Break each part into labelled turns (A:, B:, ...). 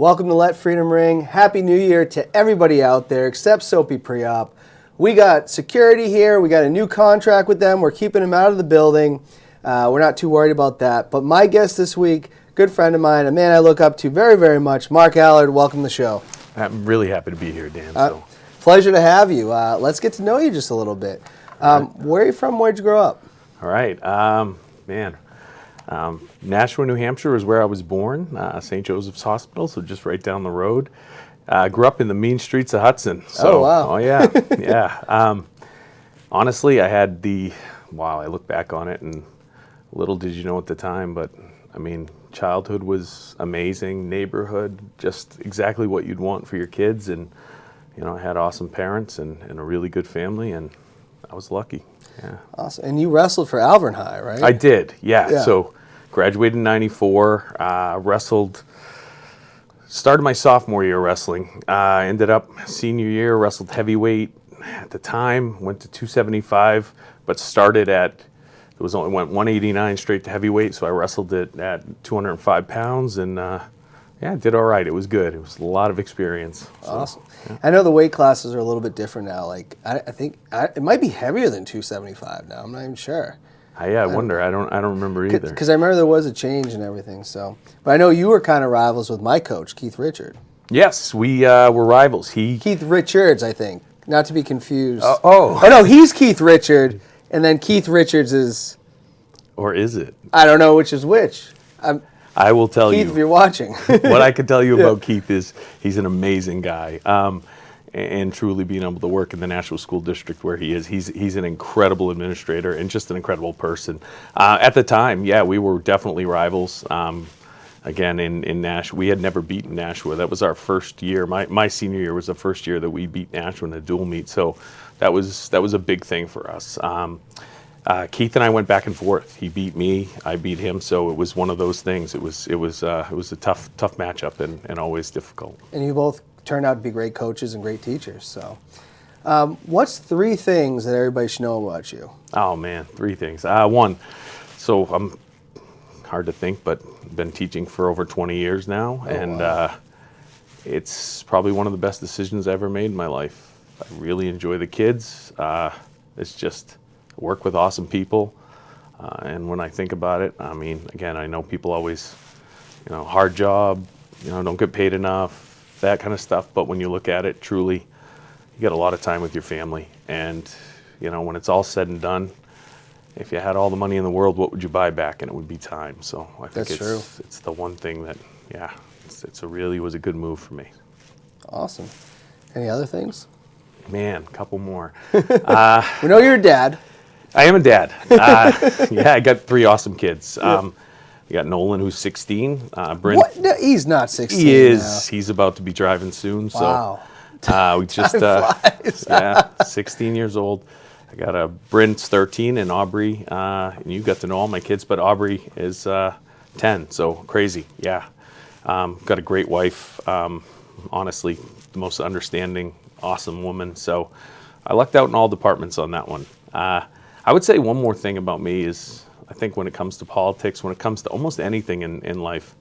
A: Welcome to Let Freedom Ring. Happy New Year to everybody out there except Soapy Pre-Op. We got security here. We got a new contract with them. We're keeping them out of the building. We're not too worried about that. But my guest this week, good friend of mine, a man I look up to very, very much, Mark Allard. Welcome to the show.
B: I'm really happy to be here, Dan.
A: Pleasure to have you. Let's get to know you just a little bit. Where are you from? Where'd you grow up?
B: All right. Nashua, New Hampshire is where I was born, St. Joseph's Hospital, so just right down the road. Grew up in the mean streets of Hudson. So,
A: oh, wow.
B: Oh, yeah. Yeah. Honestly, I look back on it, and little did you know at the time, but, I mean, childhood was amazing, neighborhood, just exactly what you'd want for your kids, and, you know, I had awesome parents and a really good family, and I was lucky. Yeah.
A: Awesome. And you wrestled for Alvern High, right?
B: I did, yeah. So graduated in 94, started my sophomore year wrestling. Ended up senior year, wrestled heavyweight at the time, went to 275, but started at, went 189 straight to heavyweight, so I wrestled it at 205 pounds, and did all right. It was good. It was a lot of experience.
A: Awesome. Yeah. I know the weight classes are a little bit different now. Like I think it might be heavier than 275 now. I'm not even sure.
B: I wonder. I don't remember either.
A: Because I remember there was a change and everything. So, but I know you were kind of rivals with my coach, Keith Richard.
B: Yes, we were rivals.
A: Keith Richards, I think, not to be confused.
B: Oh
A: no, he's Keith Richard, and then Keith Richards is.
B: Or is it?
A: I don't know which is which.
B: I will tell you.
A: Keith, if you're watching.
B: What I can tell you about Keith is he's an amazing guy. And truly being able to work in the Nashua School District where he is, he's an incredible administrator and just an incredible person. At the time, we were definitely rivals. Again, in Nashua, we had never beaten Nashua. That was our first year. My senior year was the first year that we beat Nashua in a dual meet. So that was a big thing for us. Keith and I went back and forth. He beat me, I beat him. So it was one of those things. It was a tough matchup and always difficult.
A: And you both turned out to be great coaches and great teachers. So, what's 3 things that everybody should know about you?
B: Oh man, 3 things. One, so I'm hard to think, but been teaching for over 20 years now, wow. It's probably one of the best decisions I ever made in my life. I really enjoy the kids. It's just work with awesome people, and when I think about it, I mean, again, I know people always, hard job, don't get paid enough, that kind of stuff, but when you look at it, truly, you get a lot of time with your family, and, when it's all said and done, if you had all the money in the world, what would you buy back? And it would be time. So I think it's the one thing that, was a good move for me.
A: Awesome. Any other things?
B: Man, a couple more.
A: We know you're a dad.
B: I am a dad. I got 3 awesome kids. You got Nolan, who's 16. Brent.
A: What? No, he's not 16.
B: He is.
A: Now.
B: He's about to be driving soon.
A: Wow.
B: So we just, 16 years old. I got Brent's 13 and Aubrey. And you got to know all my kids, but Aubrey is 10. So crazy. Yeah. Got a great wife. Honestly, the most understanding, awesome woman. So I lucked out in all departments on that one. I would say one more thing about me is, I think when it comes to politics, when it comes to almost anything in life,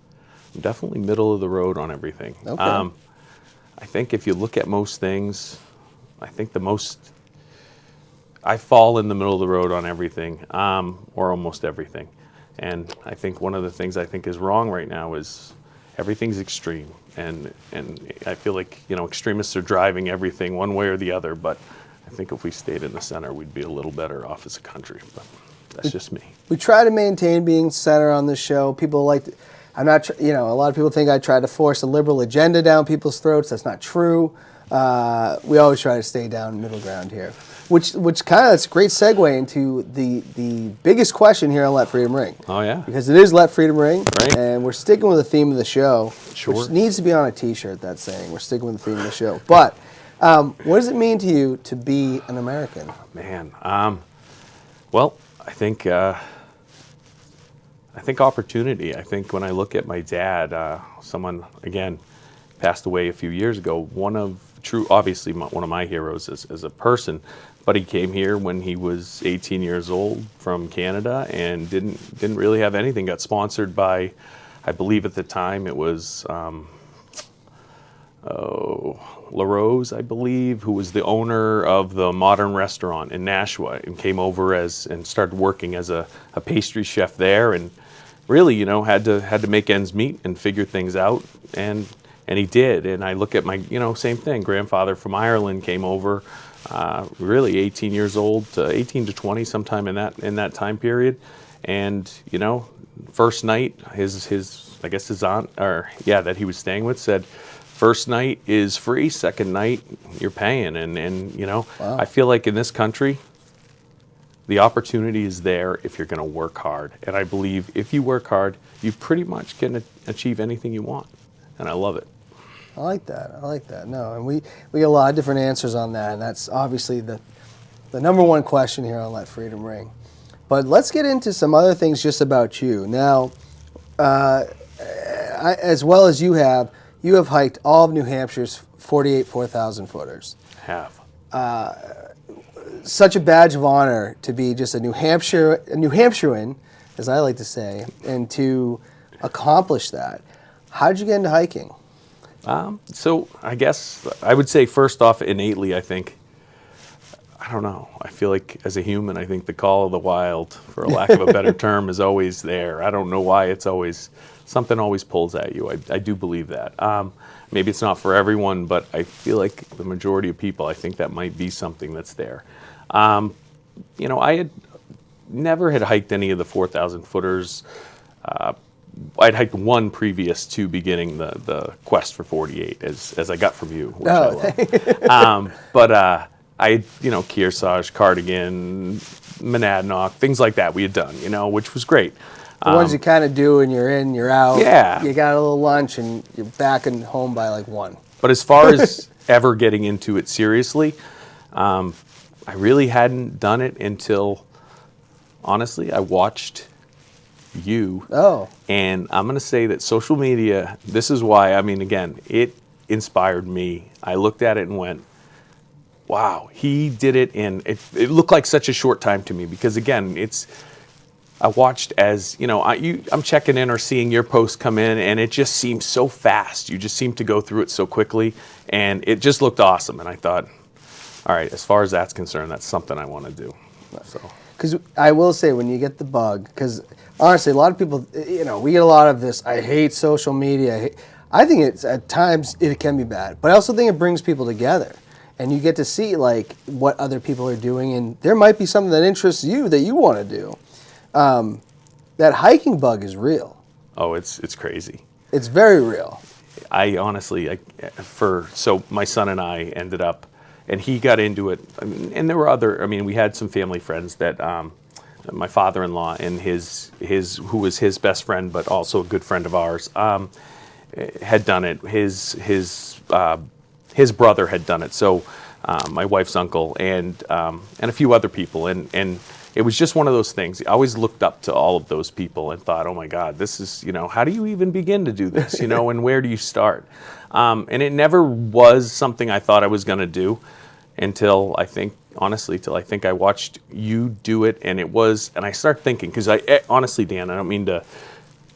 B: I'm definitely middle of the road on everything.
A: Okay.
B: I think if you look at most things, I fall in the middle of the road on everything, or almost everything. And I think one of the things I think is wrong right now is everything's extreme. And I feel like, extremists are driving everything one way or the other, but I think if we stayed in the center, we'd be a little better off as a country. But that's just me. We
A: try to maintain being center on this show. People a lot of people think I try to force a liberal agenda down people's throats. That's not true. We always try to stay down middle ground here, which that's a great segue into the biggest question here on Let Freedom Ring.
B: Oh yeah,
A: because it is Let Freedom Ring,
B: right?
A: And we're sticking with the theme of the show, which needs to be on a T-shirt. That saying, we're sticking with the theme of the show. But what does it mean to you to be an American?
B: Man, well, I think opportunity. I think when I look at my dad, someone again passed away a few years ago. Obviously one of my heroes as a person, but he came here when he was 18 years old from Canada and didn't really have anything. Got sponsored by, I believe at the time it was LaRose, I believe, who was the owner of the Modern Restaurant in Nashua, and came over and started working as a pastry chef there, and really, had to make ends meet and figure things out, and he did. And I look at my, same thing. Grandfather from Ireland came over, really 18 years old, 18 to 20, sometime in that time period, and first night, his I guess his aunt, that he was staying with, said, first night is free, second night you're paying. And wow. I feel like in this country, the opportunity is there if you're going to work hard. And I believe if you work hard, you pretty much can achieve anything you want. And I love it.
A: I like that. No, and we get a lot of different answers on that. And that's obviously the number one question here on Let Freedom Ring. But let's get into some other things just about you. Now, as well as you have hiked all of New Hampshire's 48 4,000 footers.
B: Have.
A: Such a badge of honor to be just a New Hampshirean, as I like to say, and to accomplish that. How did you get into hiking?
B: So I guess I would say first off, innately, I think, I don't know. I feel like as a human, I think the call of the wild, for a lack of a better term, is always there. I don't know why it's always, something always pulls at you. I do believe that. Maybe it's not for everyone, but I feel like the majority of people, I think that might be something that's there. I had never hiked any of the 4,000 footers. I'd hiked one previous to beginning the quest for 48, as I got from you, which I love. But I Kearsarge, Cardigan, Monadnock, things like that we had done, which was great.
A: The ones you kind of do and you're in, you're out.
B: Yeah.
A: You got a little lunch and you're back and home by like 1.
B: But as far as ever getting into it seriously, I really hadn't done it until, honestly, I watched you.
A: Oh.
B: And I'm going to say that social media, this is why, again, it inspired me. I looked at it and went, wow, he did it in, it looked like such a short time to me, because again, I watched as, I'm checking in or seeing your post come in, and it just seemed so fast. You just seemed to go through it so quickly, and it just looked awesome. And I thought, all right, as far as that's concerned, that's something I want to do. So,
A: because I will say, when you get the bug, because honestly, a lot of people, we get a lot of this, I hate social media. I think it's, at times, it can be bad, but I also think it brings people together. And you get to see like what other people are doing, and there might be something that interests you that you want to do. That hiking bug is real.
B: Oh, it's crazy.
A: It's very real.
B: I honestly, so my son and I ended up, and he got into it, and there were other, we had some family friends that, my father-in-law and his who was his best friend, but also a good friend of ours, had done it. His brother had done it, so my wife's uncle and a few other people, and it was just one of those things. I always looked up to all of those people and thought, oh my God, this is, how do you even begin to do this, and where do you start? And it never was something I thought I was going to do until I think I watched you do it, and I start thinking, because honestly, Dan, I don't mean to,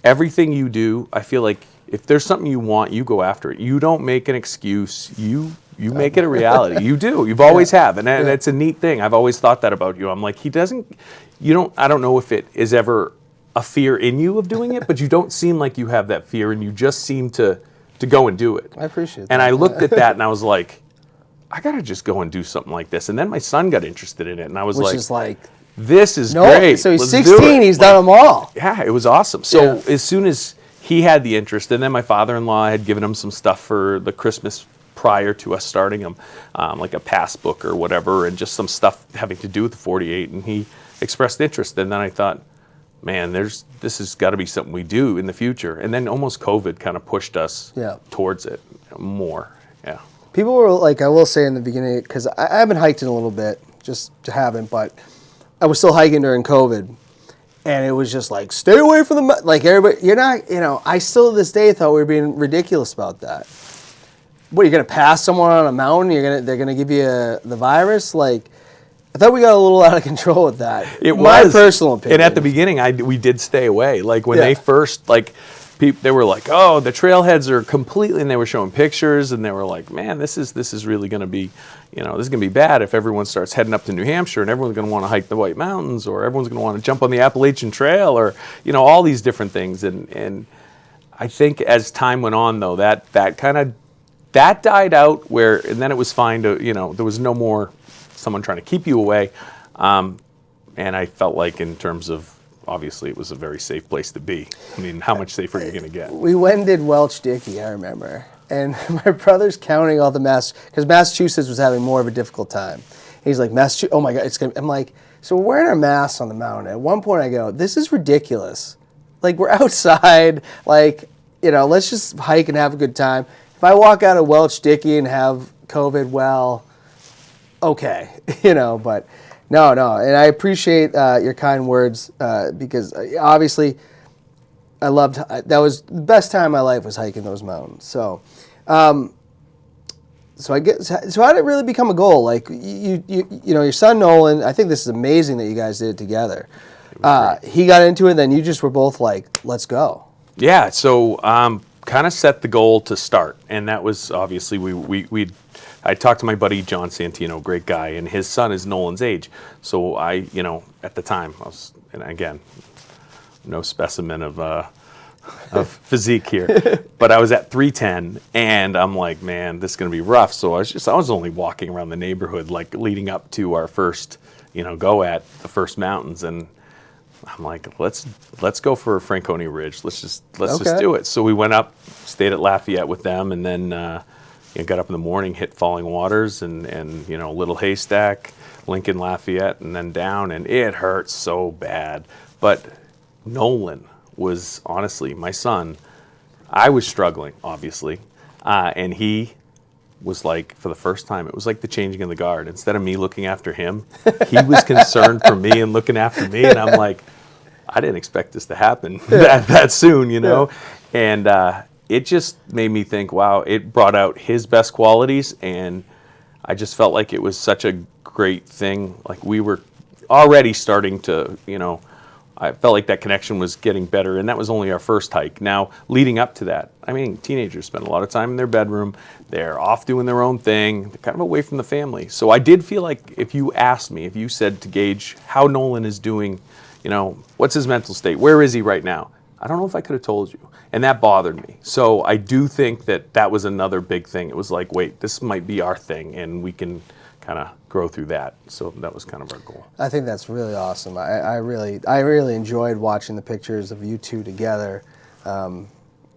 B: everything you do, I feel like if there's something you want, you go after it. You don't make an excuse. You make it a reality. You do. You've always have. And it's a neat thing. I've always thought that about you. I'm like, I don't know if it is ever a fear in you of doing it, but you don't seem like you have that fear, and you just seem to go and do it.
A: I appreciate that.
B: And I looked at that and I was like, I got to just go and do something like this. And then my son got interested in it, and I was
A: Which is like,
B: this is great.
A: So he's
B: Let's
A: 16, he's done them all.
B: Yeah, it was awesome. So as soon as he had the interest, and then my father-in-law had given him some stuff for the Christmas prior to us starting him, like a passbook or whatever, and just some stuff having to do with the 48, and he expressed interest. And then I thought, man, this has got to be something we do in the future. And then almost COVID kind of pushed us towards it more. Yeah.
A: People were like, I will say in the beginning, because I haven't hiked in a little bit, just haven't, but I was still hiking during COVID. And it was just like, stay away from the, like everybody, you're not, I still to this day thought we were being ridiculous about that. What, you're going to pass someone on a mountain, they're going to give you the virus? Like, I thought we got a little out of control with that.
B: It
A: My
B: was.
A: personal opinion.
B: And at the beginning, we did stay away. Like when they first, they were like, oh, the trailheads are completely, and they were showing pictures, and they were like, man, this is really going to be, this is going to be bad if everyone starts heading up to New Hampshire, and everyone's going to want to hike the White Mountains, or everyone's going to want to jump on the Appalachian Trail, or all these different things. And I think as time went on, though, that died out, and then it was fine to, there was no more someone trying to keep you away, and I felt like in terms of, obviously, it was a very safe place to be. I mean, how much safer are you going to get?
A: We went and did Welch Dickey, I remember. And my brother's counting all the because Massachusetts was having more of a difficult time. He's like, oh my God, I'm like, so we're wearing our masks on the mountain. At one point I go, this is ridiculous. Like, we're outside, like, let's just hike and have a good time. If I walk out of Welch Dickey and have COVID, well, okay, but no. And I appreciate your kind words because obviously that was the best time of my life was hiking those mountains. So, so how did it really become a goal? Like your son Nolan, I think this is amazing that you guys did it together. He got into it, then you just were both like, let's go.
B: Yeah. So, kind of set the goal to start, and that was obviously I talked to my buddy John Santino, great guy, and his son is Nolan's age. So I, at the time, I was, and again, no specimen of physique here, but I was at 310, and I'm like, man, this is gonna be rough. So I was only walking around the neighborhood, like leading up to our first, go at the first mountains, and I'm like, let's go for Franconia Ridge. Let's just do it. So we went up, stayed at Lafayette with them, and then got up in the morning, hit Falling Waters, and Little Haystack, Lincoln, Lafayette, and then down, and it hurt so bad. But Nolan was honestly my son. I was struggling, obviously, and he was like, for the first time, it was like the changing of the guard. Instead of me looking after him, he was concerned for me and looking after me, and I'm like, I didn't expect this to happen that soon, Yeah. And it just made me think, wow, it brought out his best qualities, and I just felt like it was such a great thing. Like, we were already starting to, I felt like that connection was getting better, and that was only our first hike. Now, leading up to that, I mean, teenagers spend a lot of time in their bedroom. They're off doing their own thing. They're kind of away from the family. So I did feel like if you said to gauge how Nolan is doing, what's his mental state? Where is he right now? I don't know if I could have told you. And that bothered me. So I do think that was another big thing. It was like, wait, this might be our thing, and we can kind of grow through that. So that was kind of our goal.
A: I think that's really awesome. I really enjoyed watching the pictures of you two together.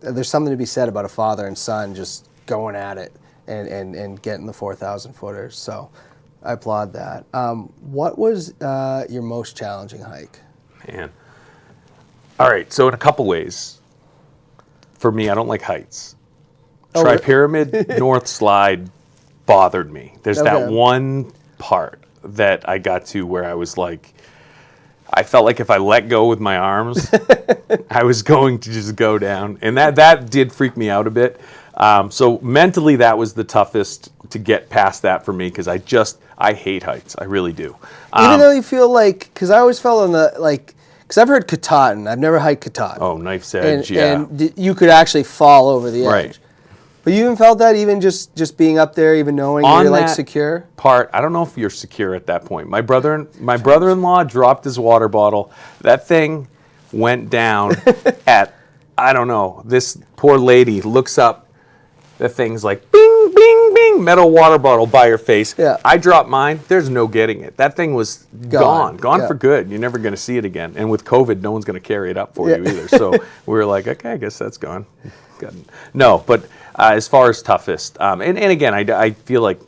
A: There's something to be said about a father and son just going at it and getting the 4,000 footers. So I applaud that. What was your most challenging hike?
B: Man. All right, so in a couple ways. For me, I don't like heights. Tri-Pyramid North Slide bothered me. There's that one part that I got to where I was like, I felt like if I let go with my arms, I was going to just go down. And that did freak me out a bit. So mentally, that was the toughest to get past that for me, because I hate heights. I really do.
A: Even though you feel like, because I always felt on the, because I've heard Katahdin. I've never hiked Katahdin.
B: Oh, knife's edge, yeah.
A: And you could actually fall over the edge.
B: Right.
A: But you even felt that, even just being up there, even knowing you're secure?
B: Part, I don't know if you're secure at that point. My brother-in-law dropped his water bottle. That thing went down at, I don't know, this poor lady looks up. The thing's like, bing, bing, bing, metal water bottle by her face.
A: Yeah.
B: I dropped mine. There's no getting it. That thing was gone
A: Yeah.
B: for good. You're never going to see it again. And with COVID, no one's going to carry it up for you either. So we were like, okay, I guess that's gone. No, but as far as toughest, and again, I feel like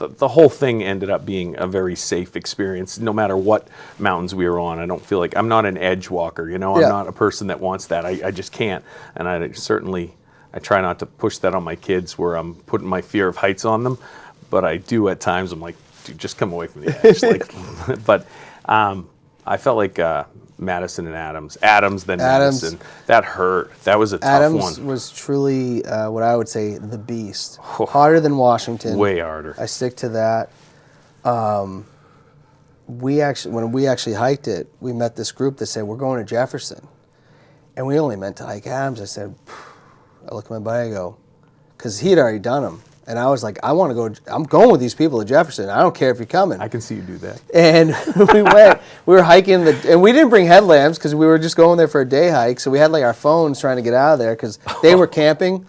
B: the whole thing ended up being a very safe experience, no matter what mountains we were on. I don't feel like, I'm not an edge walker, I'm not a person that wants that. I just can't. And I try not to push that on my kids where I'm putting my fear of heights on them, but I do at times. I'm like, dude, just come away from the edge. But I felt like Madison and Adams, then Madison. That hurt. That was a tough one.
A: Adams was truly what I would say the beast. Harder than Washington.
B: Way harder.
A: I stick to that. When we actually hiked it, we met this group that said, we're going to Jefferson. And we only meant to hike Adams. I said, I look at my buddy, I go, because he had already done them. And I was like, I want to go, I'm going with these people to Jefferson. I don't care if you're coming.
B: I can see you do that.
A: And we were hiking, and we didn't bring headlamps because we were just going there for a day hike. So we had like our phones trying to get out of there because they were camping.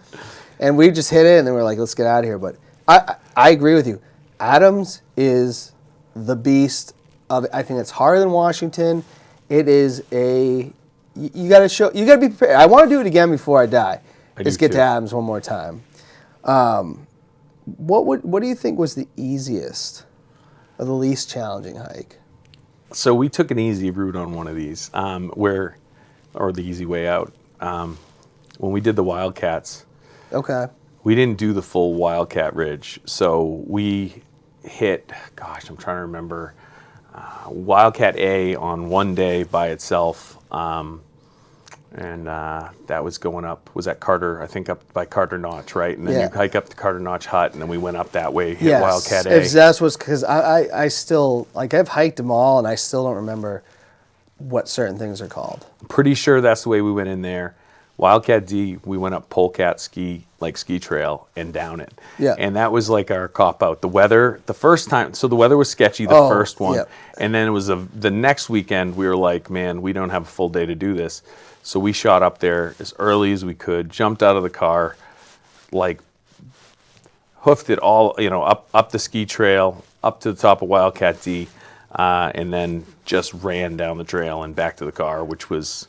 A: And we just hit it, and then we were like, let's get out of here. But I agree with you. Adams is the beast of it. I think it's harder than Washington. It is you got to be prepared. I want to do it again before I die. Let's get to Adams one more time. What do you think was the easiest or the least challenging hike?
B: So we took an easy route on one of these, or the easy way out. When we did the Wildcats,
A: okay,
B: we didn't do the full Wildcat Ridge. So we hit, gosh, I'm trying to remember, Wildcat A on one day by itself. And that was going up, was at Carter, I think up by Carter Notch, right? And then you hike up to Carter Notch Hut, and then we went up that way, hit Wildcat A.
A: If that was, because I still, like, I've hiked them all, and I still don't remember what certain things are called.
B: I'm pretty sure that's the way we went in there. Wildcat D, we went up Polecat ski trail and down it.
A: Yeah.
B: And that was like our cop out. The weather, the first time, so the weather was sketchy the first one. Yep. And then it was the next weekend, we were like, man, we don't have a full day to do this. So we shot up there as early as we could, jumped out of the car, like hoofed it all, up the ski trail, up to the top of Wildcat D, and then just ran down the trail and back to the car, which was,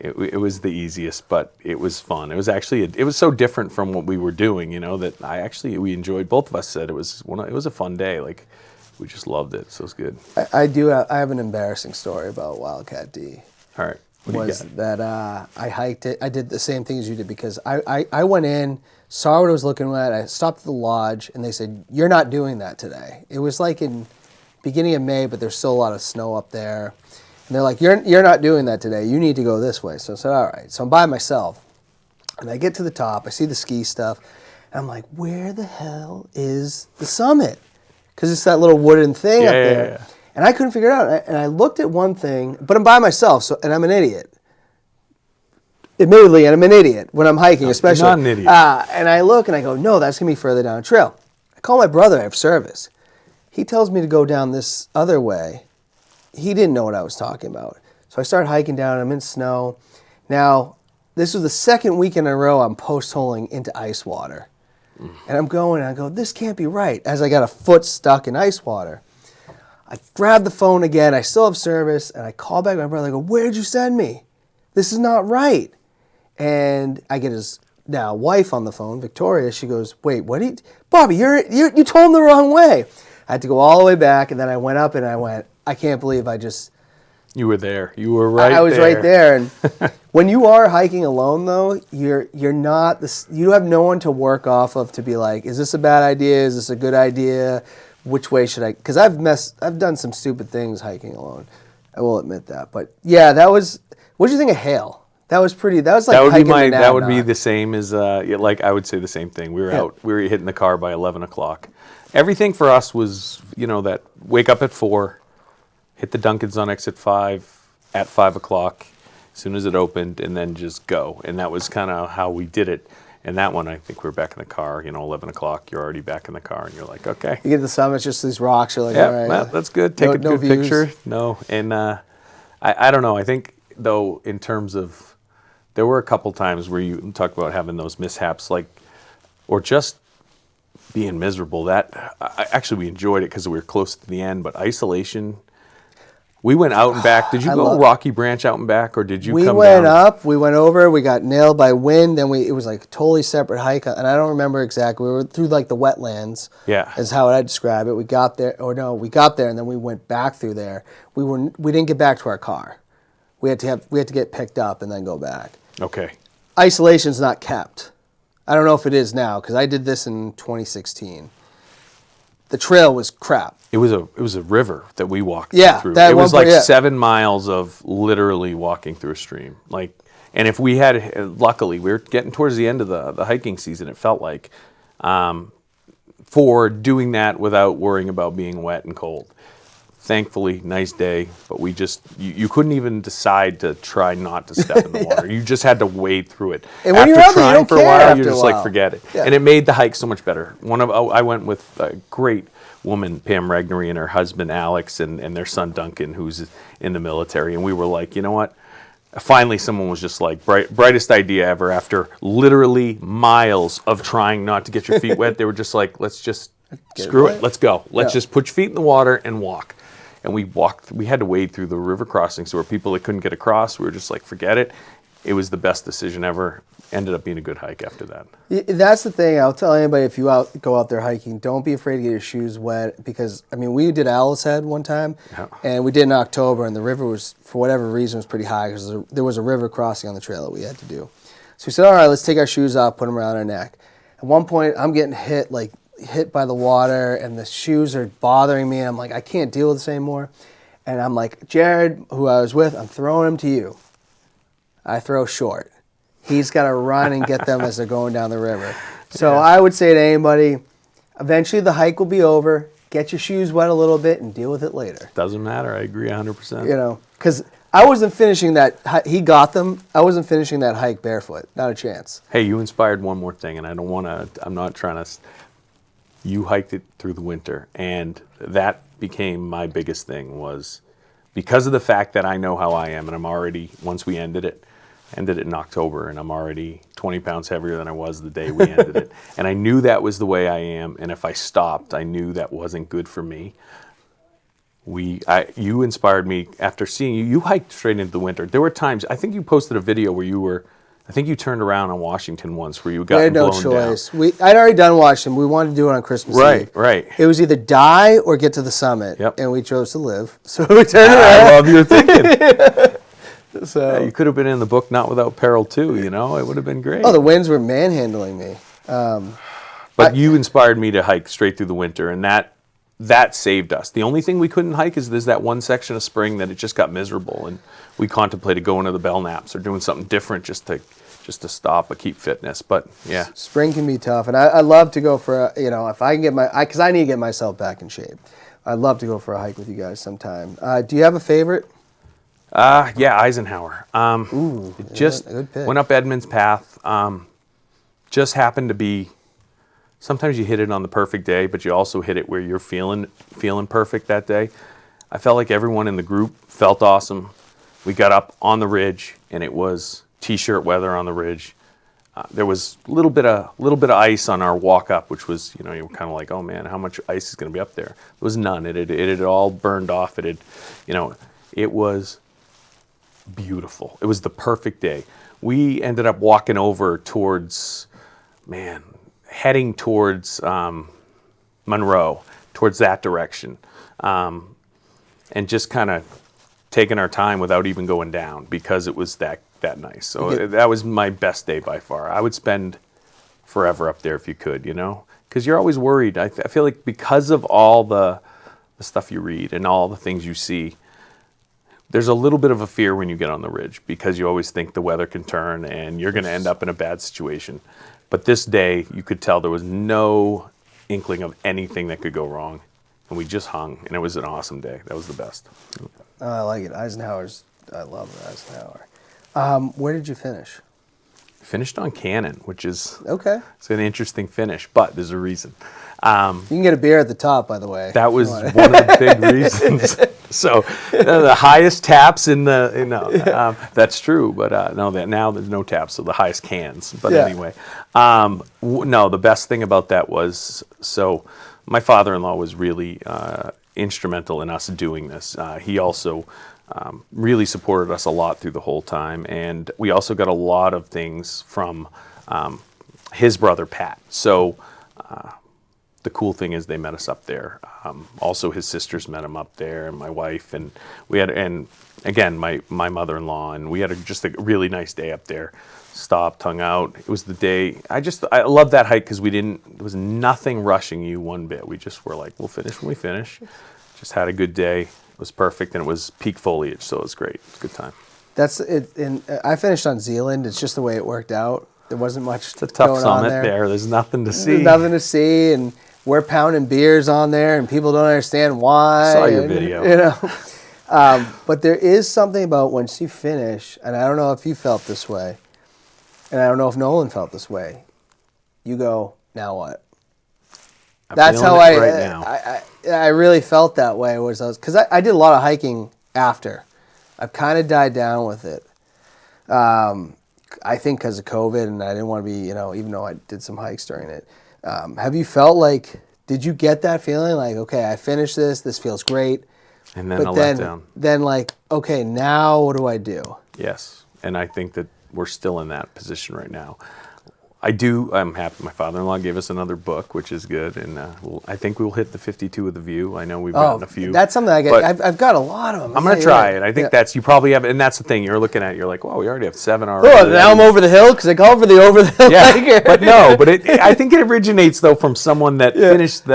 B: it was the easiest, but it was fun. It was actually, it was so different from what we were doing, that we enjoyed, both of us said it was a fun day. Like, we just loved it, so it was good.
A: I have an embarrassing story about Wildcat D.
B: All right.
A: I hiked it. I did the same thing as you did because I went in, saw what I was looking at. I stopped at the lodge, and they said, you're not doing that today. It was like in beginning of May, but there's still a lot of snow up there. And they're like, you're not doing that today. You need to go this way. So I said, all right. So I'm by myself. And I get to the top. I see the ski stuff. And I'm like, where the hell is the summit? Because it's that little wooden thing up there. Yeah. And I couldn't figure it out. And I looked at one thing, but I'm by myself, and I'm an idiot. Admittedly, and I'm an idiot when I'm hiking, especially.
B: Not an idiot.
A: And I look and I go, no, that's going to be further down the trail. I call my brother, I have service. He tells me to go down this other way. He didn't know what I was talking about. So I started hiking down, I'm in snow. Now, this was the second weekend in a row I'm post-holing into ice water. And I'm going, and I go, this can't be right, as I got a foot stuck in ice water. I grab the phone again, I still have service, and I call back my brother, I go, where'd you send me? This is not right. And I get his now wife on the phone, Victoria. She goes, wait, what did Bobby, you told him the wrong way. I had to go all the way back, and then I went up and I went, I can't believe I just...
B: You were there. You were right there.
A: I was right there. And when you are hiking alone, though, you're not... You have no one to work off of to be like, is this a bad idea? Is this a good idea? Which way should I... Because I've done some stupid things hiking alone. I will admit that. But yeah, that was... What did you think of Hale? That was pretty... That was like hiking the
B: That would be the same as... I would say the same thing. We were out... We were hitting the car by 11 o'clock. Everything for us was, that wake up at 4... hit the Dunkin's on exit 5 at 5 o'clock as soon as it opened, and then just go. And that was kind of how we did it. And that one, I think we were back in the car, 11 o'clock, you're already back in the car, and you're like, okay.
A: You get to the summit, it's just these rocks, you're like,
B: yeah,
A: all right.
B: Well, that's good. Take a good picture. No. And I don't know. I think, though, in terms of, there were a couple times where you talk about having those mishaps, or just being miserable. Actually, we enjoyed it because we were close to the end, but isolation... We went out and back. Did you go Rocky Branch out and back, or did you come down?
A: We went up, we went over, we got nailed by wind, then it was like a totally separate hike, and I don't remember exactly. We were through like the wetlands, is how I'd describe it. We got there, and then we went back through there. We didn't get back to our car. We had to get picked up and then go back.
B: Okay.
A: Isolation's not kept. I don't know if it is now, because I did this in 2016. The trail was crap.
B: It was a river that we walked through.
A: It
B: was 7 miles of literally walking through a stream. And if we had, luckily, we were getting towards the end of the hiking season, it felt like, for doing that without worrying about being wet and cold. Thankfully, nice day, but we just, you couldn't even decide to try not to step in the water. You just had to wade through it.
A: And when you're out there, you don't
B: for a
A: care
B: while,
A: after
B: you're
A: a
B: just
A: while.
B: like, forget it.
A: Yeah.
B: And it made the hike so much better. I went with a great woman, Pam Regnery, and her husband, Alex, and their son, Duncan, who's in the military. And we were like, you know what? Finally, someone was just like, brightest idea ever. After literally miles of trying not to get your feet wet, they were just like, let's just screw it. Let's go. Let's just put your feet in the water and walk. And we walked. We had to wade through the river crossings. There were people that couldn't get across. We were just like, forget it. It was the best decision ever. Ended up being a good hike after that.
A: That's the thing. I'll tell anybody, if you go out there hiking, don't be afraid to get your shoes wet, because I mean, we did Owl's Head one time, and we did in October, and the river was, for whatever reason, was pretty high because there was a river crossing on the trail that we had to do. So we said, all right, let's take our shoes off, put them around our neck. At one point, I'm getting hit by the water, and the shoes are bothering me. I'm like, I can't deal with this anymore. And I'm like, Jared, who I was with, I'm throwing him to you. I throw short. He's got to run and get them as they're going down the river. So I would say to anybody, eventually the hike will be over. Get your shoes wet a little bit and deal with it later.
B: Doesn't matter. I agree 100%.
A: You know, because I wasn't finishing that. He got them. I wasn't finishing that hike barefoot. Not a chance.
B: Hey, you inspired one more thing, and I don't want to, I'm not trying to, you hiked it through the winter, and that became my biggest thing, was because of the fact that I know how I am, and I'm already, once we ended it in October, and I'm already 20 pounds heavier than I was the day we ended it. And I knew that was the way I am, and if I stopped, I knew that wasn't good for me. You inspired me after seeing you. You hiked straight into the winter. There were times, I think you posted a video where you were, I think you turned around on Washington once where you got blown down. We had no choice.
A: I'd already done Washington. We wanted to do it on Christmas Eve.
B: Right.
A: It was either die or get to the summit, and we chose to live. So we turned around.
B: I love your thinking.
A: So
B: yeah, you could have been in the book Not Without Peril too, you know? It would have been great.
A: Oh, the winds were manhandling me.
B: But you inspired me to hike straight through the winter, and that saved us. The only thing we couldn't hike is there's that one section of spring that it just got miserable, and we contemplated going to the Belknaps or doing something different just to stop but keep fitness. But yeah,
A: spring can be tough, and I love to go for if I can get because I need to get myself back in shape. I'd love to go for a hike with you guys sometime. Do you have a favorite?
B: Yeah, Eisenhower. Just
A: good pick.
B: Went up Edmonds Path. Just happened to be. Sometimes you hit it on the perfect day, but you also hit it where you're feeling perfect that day. I felt like everyone in the group felt awesome. We got up on the ridge, and it was t-shirt weather on the ridge. There was a little bit of ice on our walk up, which was, you were kind of like, oh man, how much ice is going to be up there? There was none. It had all burned off. It was beautiful. It was the perfect day. We ended up walking over towards, heading towards Monroe, towards that direction, and just kind of taking our time without even going down because it was that nice. So that was my best day by far. I would spend forever up there if you could, because you're always worried. I feel like because of all the stuff you read and all the things you see, there's a little bit of a fear when you get on the ridge because you always think the weather can turn and you're going to end up in a bad situation. But this day, you could tell there was no inkling of anything that could go wrong. And we just hung, and it was an awesome day. That was the best.
A: I like it. I love Eisenhower. Where did you finish?
B: Finished on Cannon, which is it's an interesting finish, but there's a reason.
A: You can get a beer at the top, by the way.
B: That was one of the big reasons. So the highest taps that's true, but now there's no taps, so the highest cans. But anyway, no, the best thing about that was, so my father-in-law was really instrumental in us doing this. He also really supported us a lot through the whole time, and we also got a lot of things from his brother Pat. So the cool thing is they met us up there. Also, his sisters met him up there, and my wife, and again my mother-in-law, and we had just a really nice day up there. Stopped, hung out. It was the day. I love that hike because there was nothing rushing you one bit. We just were like, we'll finish when we finish. Just had a good day. It was perfect, and it was peak foliage, so it was great. It was a good time.
A: That's it. And I finished on Zealand. It's just the way it worked out. There wasn't much
B: it's a tough
A: going
B: summit
A: on there.
B: There's nothing to see.
A: There's nothing to see, and we're pounding beers on there, and people don't understand why.
B: Saw your video.
A: You know, but there is something about once you finish, and I don't know if you felt this way, and I don't know if Nolan felt this way. You go, now what? That's how I really felt that way. Because I did a lot of hiking after. I've kind of died down with it. I think because of COVID, and I didn't want to be, even though I did some hikes during it. Have you felt like, did you get that feeling like, okay, I finished this feels great.
B: And then letdown.
A: Then like, okay, now what do I do?
B: Yes, and I think that we're still in that position right now. I'm happy my father-in-law gave us another book, which is good, and I think we'll hit the 52 with the View. I know we've gotten a few.
A: That's something I get. I've got a lot of them.
B: I'm going to try it. I think you probably have, and that's the thing. You're looking at it, you're like, wow, we already have 7 already.
A: Oh, now I'm over the hill, because I call for the over the hill.
B: Yeah, but I think it originates, though, from someone that finished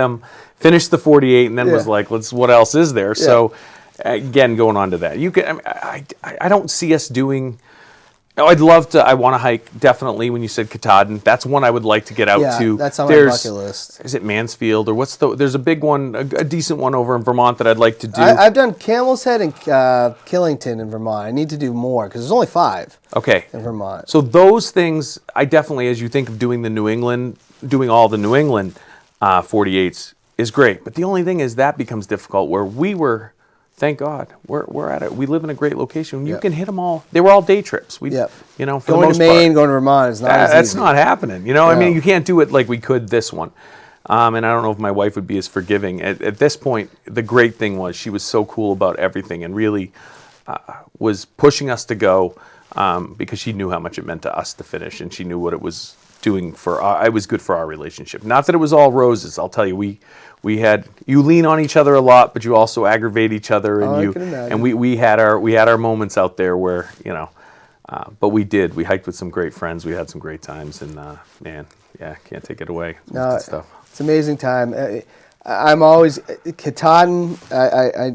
B: the 48, and then was like, what else is there? Yeah. So, again, going on to that. I don't see us doing... I'd love to. I want to hike, definitely, when you said Katahdin. That's one I would like to get out to.
A: That's on my bucket list.
B: Is it Mansfield, or there's a big one, a decent one over in Vermont that I'd like to do.
A: I've done Camel's Head and Killington in Vermont. I need to do more, because there's only 5 in Vermont.
B: So those things, I definitely, as you think of doing all the New England 48s, is great. But the only thing is that becomes difficult, where we were... Thank God, we're at it. We live in a great location. You can hit them all. They were all day trips. For
A: going
B: the most
A: to Maine, going to Vermont is not as easy.
B: That's not happening. I mean, you can't do it like we could this one. And I don't know if my wife would be as forgiving. At this point, the great thing was she was so cool about everything, and really was pushing us to go because she knew how much it meant to us to finish, and she knew what it was doing it was good for our relationship. Not that it was all roses. I'll tell you, you lean on each other a lot, but you also aggravate each other, and we had our moments out there where but we hiked with some great friends. We had some great times, and can't take it away. Good stuff.
A: It's an amazing time. I'm always Katahdin,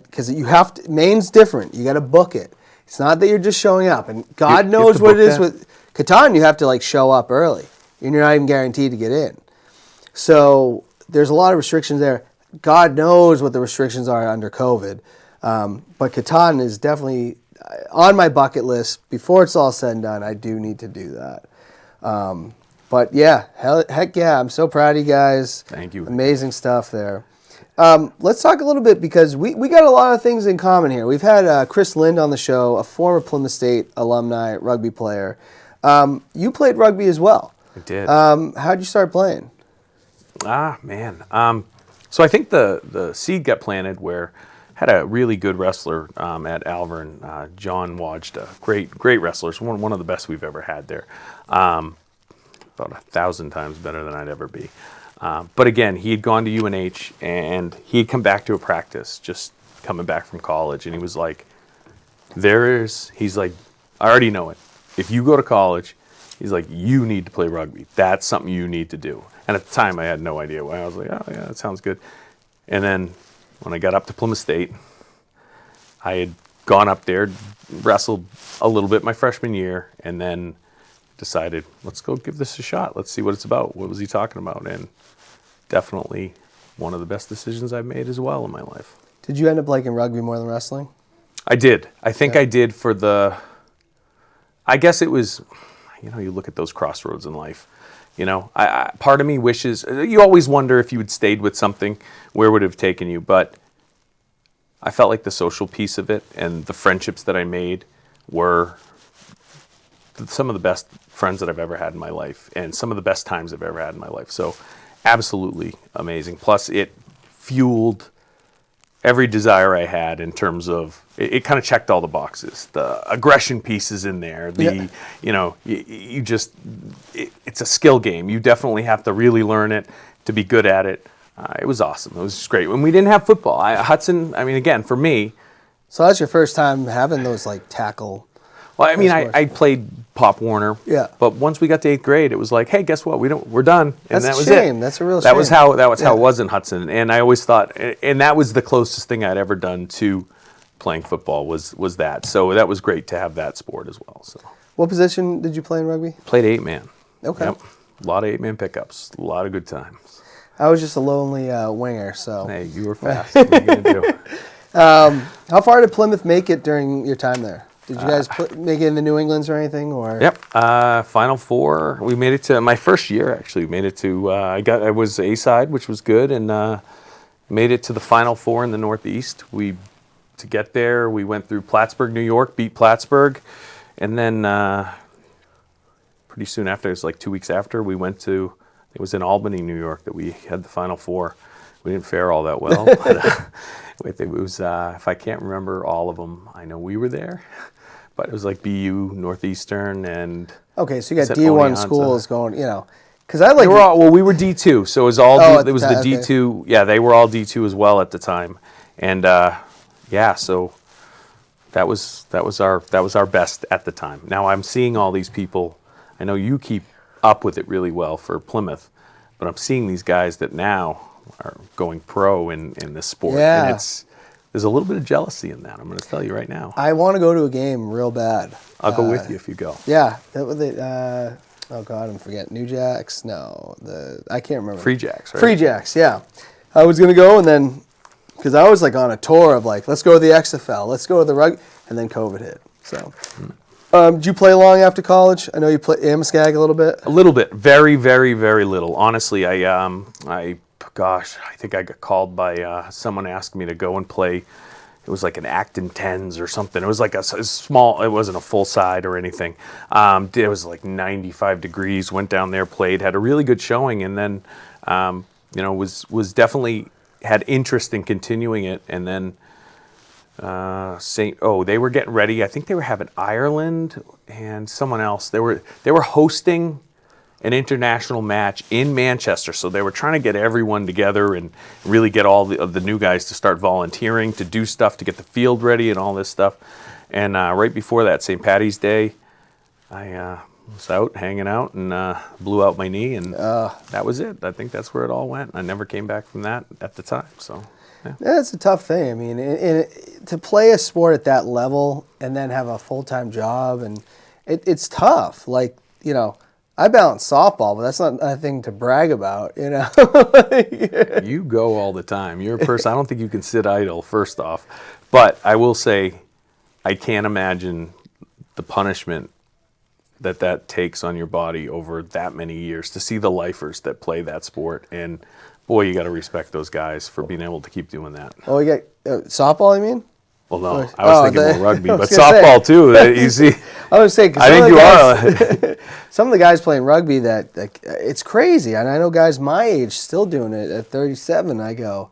A: because you have to. Maine's different. You got to book it. It's not that you're just showing up, and God knows what it is with Katahdin. You have to show up early, and you're not even guaranteed to get in. So there's a lot of restrictions there. God knows what the restrictions are under COVID. But Katahdin is definitely on my bucket list. Before it's all said and done, I do need to do that. But yeah, heck yeah, I'm so proud of you guys.
B: Thank you.
A: Amazing stuff there. Let's talk a little bit, because we got a lot of things in common here. We've had Chris Lind on the show, a former Plymouth State alumni rugby player. You played rugby as well.
B: I did.
A: How'd you start playing?
B: Man. So I think the seed got planted where had a really good wrestler at Allard, John Wajda. Great wrestlers. One of the best we've ever had there. About 1,000 times better than I'd ever be. But again, he had gone to UNH, and he had come back to a practice, just coming back from college, and he was like, he's like, I already know it. If you go to college, he's like, you need to play rugby. That's something you need to do. And at the time, I had no idea why. I was like, oh, yeah, that sounds good. And then when I got up to Plymouth State, I had gone up there, wrestled a little bit my freshman year, and then decided, let's go give this a shot. Let's see what it's about. What was he talking about? And definitely one of the best decisions I've made as well in my life.
A: Did you end up liking rugby more than wrestling?
B: I did. I think I did I guess it was, you look at those crossroads in life. Part of me wishes, you always wonder if you had stayed with something, where would it have taken you? But I felt like the social piece of it and the friendships that I made were some of the best friends that I've ever had in my life, and some of the best times I've ever had in my life. So absolutely amazing. Plus it fueled every desire I had in terms of, it kind of checked all the boxes. The aggression piece is in there. It's a skill game. You definitely have to really learn it to be good at it. It was awesome. It was just great. When we didn't have football, Hudson, again, for me.
A: So that's your first time having those tackle.
B: Well, I played Pop Warner. Yeah. But once we got to 8th grade, it was like, hey, guess what? We're done. And
A: that was
B: a
A: shame. That's a real shame.
B: That was how it was in Hudson. And I always thought, and that was the closest thing I'd ever done to playing football was that. So that was great to have that sport as well. So.
A: What position did you play in rugby?
B: Played 8-man.
A: Okay. Yep.
B: A lot of 8-man pickups. A lot of good times.
A: I was just a lonely winger, so.
B: Hey, you were fast. What are you going to do?
A: How far did Plymouth make it during your time there? Did you guys make it in the New Englands or anything? Or
B: Yep. Final Four. We made it to my first year. Actually, we made it to. I was A side, which was good, and made it to the Final Four in the Northeast. To get there, we went through Plattsburgh, New York, beat Plattsburgh, and then pretty soon after, it was like 2 weeks after, we went to. It was in Albany, New York, that we had the Final Four. We didn't fare all that well, but it was. If I can't remember all of them, I know we were there. But it was like BU, Northeastern, and
A: okay, so you got D1 schools going, because I
B: like. We were D2, so it was all. It was the
A: okay.
B: D2. Yeah, they were all D2 as well at the time, and so that was our best at the time. Now I'm seeing all these people. I know you keep up with it really well for Plymouth, but I'm seeing these guys that now are going pro in this sport,
A: yeah.
B: And there's a little bit of jealousy in that. I'm going to tell you right now.
A: I want to go to a game real bad.
B: I'll go with you if you go.
A: Yeah. Oh, God, I'm forgetting. New Jacks? No. I can't remember.
B: Free Jacks, right?
A: Free Jacks, yeah. I was going to go, and then, because I was like on a tour of like, let's go to the XFL, let's go to the rugby, and then COVID hit. So, did you play long after college? I know you played Amoscag a little bit.
B: A little bit. Very, very, very little. Honestly, I think I got called by someone asked me to go and play. It was like an Acton 10s or something. It was like a small, it wasn't a full side or anything. It was like 95 degrees, went down there, played, had a really good showing, and then, was definitely had interest in continuing it. And then they were getting ready. I think they were having Ireland and someone else. They were hosting an international match in Manchester. So they were trying to get everyone together and really get all the new guys to start volunteering, to do stuff, to get the field ready and all this stuff. And right before that, St. Patty's Day, I was out hanging out and blew out my knee, and that was it. I think that's where it all went. I never came back from that at the time. So yeah,
A: it's a tough thing. I mean, to play a sport at that level and then have a full-time job, and it's tough. Like, I balance softball, but that's not a thing to brag about,
B: You go all the time. You're a person, I don't think you can sit idle, first off. But I will say, I can't imagine the punishment that takes on your body over that many years to see the lifers that play that sport. And boy, you got to respect those guys for being able to keep doing that.
A: Oh, you got softball, you mean?
B: Well, no, I was thinking more rugby, but softball too. You see,
A: I was saying,
B: I think you are.
A: Some of the guys playing rugby, that it's crazy, and I know guys my age still doing it at 37. I go,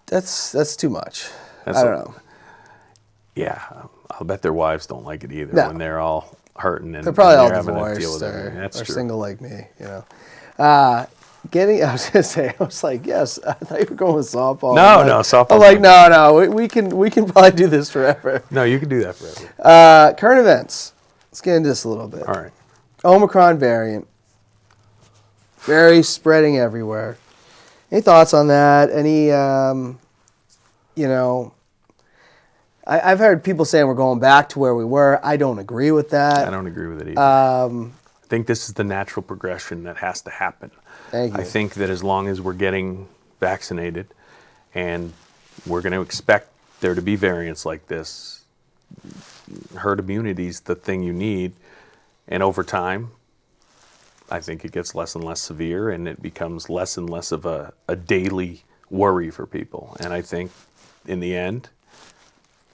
A: that's too much. I don't know.
B: Yeah, I'll bet their wives don't like it either when they're all hurting and
A: they're probably all
B: having to deal
A: divorced
B: with it. That's
A: or
B: true.
A: single like me. I was gonna say, I was like, yes, I thought you were going with softball.
B: No, softball.
A: I'm like, no, we can probably do this forever.
B: No, you can do that forever.
A: Current events. Let's get into this a little bit.
B: All right.
A: Omicron variant, very spreading everywhere. Any thoughts on that? Any, I've heard people saying we're going back to where we were. I don't agree with that.
B: I don't agree with it either. I think this is the natural progression that has to happen.
A: Thank you.
B: I think that as long as we're getting vaccinated and we're going to expect there to be variants like this, herd immunity is the thing you need. And over time, I think it gets less and less severe and it becomes less and less of a daily worry for people. And I think in the end,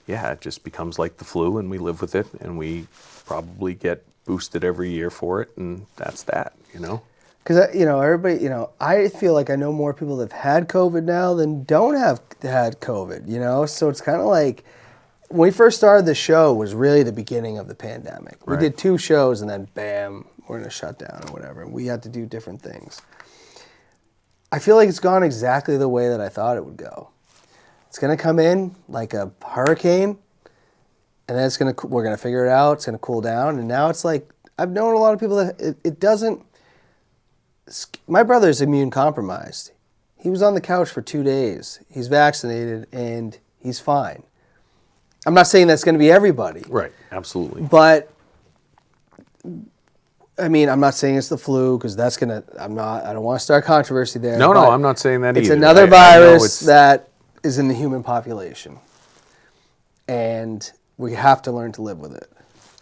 B: it just becomes like the flu and we live with it and we probably get boosted every year for it. And that's that,
A: Because, everybody, I feel like I know more people that have had COVID now than don't have had COVID, So it's kind of like when we first started the show was really the beginning of the pandemic.
B: Right.
A: We did 2 shows and then bam, we're in a shutdown or whatever. And we had to do different things. I feel like it's gone exactly the way that I thought it would go. It's going to come in like a hurricane and then we're going to figure it out. It's going to cool down. And now it's like, I've known a lot of people that it doesn't. My brother's immune compromised. He was on the couch for 2 days. He's vaccinated and he's fine. I'm not saying that's going to be everybody.
B: Right, absolutely.
A: But I mean, I'm not saying it's the flu because I don't want to start controversy there.
B: No, I'm not saying that
A: it's
B: either.
A: It's another virus that is in the human population. And we have to learn to live with it.